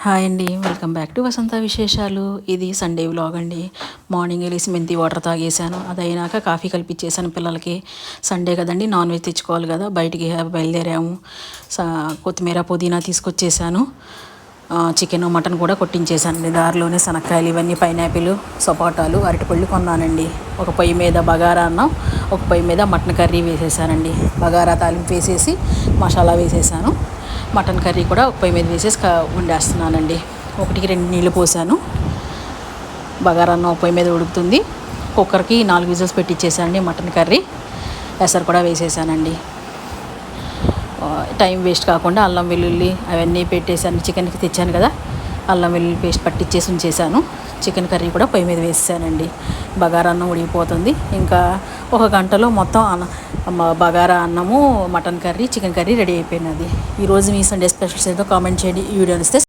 Hi అండి, welcome back to వసంత విశేషాలు. ఇది సండే వ్లాగ్ అండి. మార్నింగ్ వెళ్ళేసి మెంతి వాటర్ తాగేసాను. అది అయినాక కాఫీ కలిపించేసాను పిల్లలకి. సండే కదండి, నాన్ వెజ్ తెచ్చుకోవాలి కదా, బయటికి బయలుదేరాము. కొత్తిమీర పుదీనా తీసుకొచ్చేసాను. చికెన్ మటన్ కూడా కొట్టించేసానండి. దారిలోనే శనక్కాయలు, ఇవన్నీ పైనాపిల్, సపోటాలు, అరటిపళ్ళు కొన్నానండి. ఒక పొయ్యి మీద బగారా అన్నం, ఒక పొయ్యి మీద మటన్ కర్రీ వేసేసానండి. బగారా తాలింపు వేసేసి మసాలా వేసేసాను. మటన్ కర్రీ కూడా పొయ్యి మీద వేసేసి వండేస్తున్నానండి. 1-2 నీళ్ళు పోసాను. బగారా అన్నం పొయ్యి మీద ఉడుకుతుంది. కుక్కర్కి 4 విజిల్స్ పెట్టించేసానండి. మటన్ కర్రీ ఎసరు కూడా వేసేసానండి. టైం వేస్ట్ కాకుండా అల్లం వెల్లుల్లి అవన్నీ పెట్టేసాను. చికెన్కి తెచ్చాను కదా, అల్లం వెల్లుల్లి పేస్ట్ పట్టించేసి ఉంచేసాను. చికెన్ కర్రీ కూడా పొయ్యి మీద వేసేసానండి. బగారా అన్నం ఉడికిపోతుంది. ఇంకా 1 గంటలో మొత్తం బగారా అన్నము, mutton curry, chicken curry ready అయిపోయినది. ఈరోజు మీ సండే స్పెషల్స్ ఏదో కామెంట్ చేయండి. ఈ వీడియో ఇస్తే